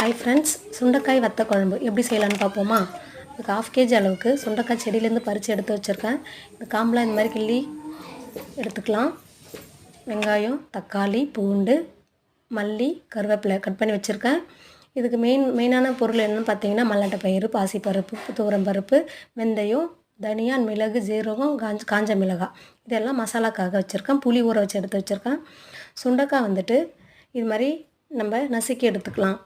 Hi friends, சுண்டைக்காய் வத்த குழம்பு எப்படி செய்யலான்னு பார்ப்போமா? இதுக்கு 1/2 kg அளவுக்கு சுண்டைக்காய் செடியிலேருந்து பறித்து எடுத்து வச்சுருக்கேன். இந்த காம்பெலாம் இந்த மாதிரி கிள்ளி எடுத்துக்கலாம். வெங்காயம், தக்காளி, பூண்டு, மல்லி, கருவேப்பிலை கட் பண்ணி வச்சுருக்கேன். இதுக்கு மெயினான பொருள் என்னென்னு பார்த்தீங்கன்னா, மல்லாட்டை பயிறு, பாசிப்பருப்பு, துவரம்பருப்பு, வெந்தயம், தனியா, மிளகு, ஜீரகம், காஞ்ச மிளகாய் இதெல்லாம் மசாலாக்காக வச்சுருக்கேன். புளி ஊற வச்சு எடுத்து வச்சுருக்கேன். சுண்டைக்காய் வந்துட்டு இது மாதிரி நம்ம நசுக்கி எடுத்துக்கலாம்.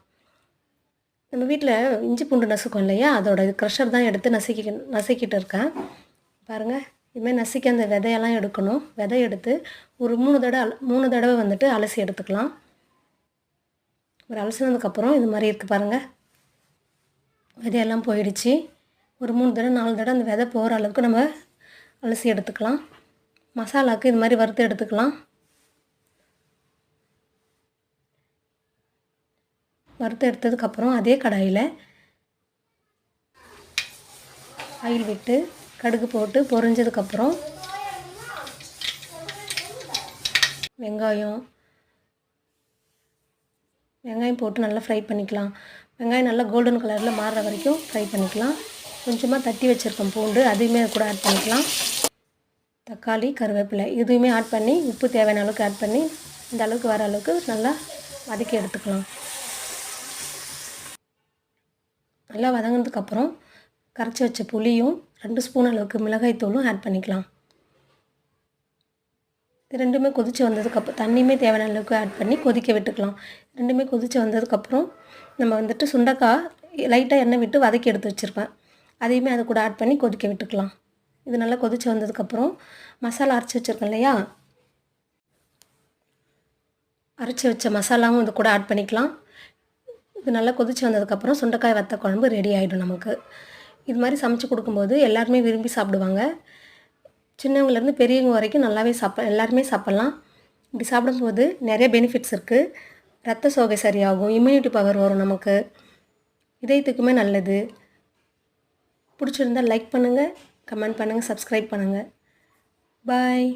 நம்ம வீட்டில் இஞ்சி பூண்டு நசுக்கும் இல்லையா, அதோட க்ரஷர் தான் எடுத்து நசுக்கிட்டு இருக்கேன். பாருங்கள், இதுமாதிரி நசுக்கி அந்த விதையெல்லாம் எடுக்கணும். விதை எடுத்து ஒரு 3 தடவை வந்துட்டு அலசி எடுத்துக்கலாம். ஒரு அலசினதுக்கப்புறம் இது மாதிரி இருக்குது பாருங்கள், விதையெல்லாம் போயிடுச்சு. ஒரு 3 தடவை 4 தடவை அந்த விதை போகிற அளவுக்கு நம்ம அலசி எடுத்துக்கலாம். மசாலாவுக்கு இது மாதிரி வறுத்து எடுத்துக்கலாம். வறுத்து எடுத்ததுக்கப்புறம் அதே கடாயில் ஆயில் விட்டு கடுகு போட்டு பொரிஞ்சதுக்கப்புறம் வெங்காயம் போட்டு நல்லா ஃப்ரை பண்ணிக்கலாம். வெங்காயம் நல்லா கோல்டன் கலரில் மாறுற வரைக்கும் ஃப்ரை பண்ணிக்கலாம். கொஞ்சமாக தட்டி வச்சுருக்கோம் பூண்டு, அதையுமே கூட ஆட் பண்ணிக்கலாம். தக்காளி, கருவேப்பிலை இதுவுமே ஆட் பண்ணி உப்பு தேவையான அளவுக்கு ஆட் பண்ணி இந்த அளவுக்கு வர அளவுக்கு நல்லா வதக்கி எடுத்துக்கலாம். நல்லா வதங்கினதுக்கப்புறம் கரைச்சி வச்ச புளியும் 2 ஸ்பூன் அளவுக்கு மிளகாய்த்தூளும் ஆட் பண்ணிக்கலாம். இது ரெண்டுமே கொதித்து வந்ததுக்கப்புறம் தண்ணியுமே தேவையான அளவுக்கு ஆட் பண்ணி கொதிக்க விட்டுக்கலாம். ரெண்டுமே கொதித்து வந்ததுக்கப்புறம் நம்ம வந்துட்டு சுண்டைக்காய் லைட்டாக எண்ணெய் விட்டு வதக்கி எடுத்து வச்சுருப்பேன், அதையுமே அதை கூட ஆட் பண்ணி கொதிக்க விட்டுக்கலாம். இது நல்லா கொதித்து வந்ததுக்கப்புறம் மசாலா அரைச்சி வச்சுருக்கேன் இல்லையா, அரைச்சி வச்ச மசாலாவும் இது கூட ஆட் பண்ணிக்கலாம். இது நல்லா கொதித்து வந்ததுக்கப்புறம் சுண்டைக்காய் வத்த குழம்பு ரெடி ஆகிடும் நமக்கு. இது மாதிரி சமைச்சு கொடுக்கும்போது எல்லாருமே விரும்பி சாப்பிடுவாங்க. சின்னவங்கலேருந்து பெரியவங்க வரைக்கும் நல்லாவே எல்லாருமே சாப்பிட்லாம். இப்படி சாப்பிடும்போது நிறைய பெனிஃபிட்ஸ் இருக்குது. ரத்த சோகை சரியாகும், இம்யூனிட்டி பவர் வரும் நமக்கு, இதயத்துக்குமே நல்லது. பிடிச்சிருந்தால் லைக் பண்ணுங்கள், கமெண்ட் பண்ணுங்கள், சப்ஸ்கிரைப் பண்ணுங்கள். பாய்.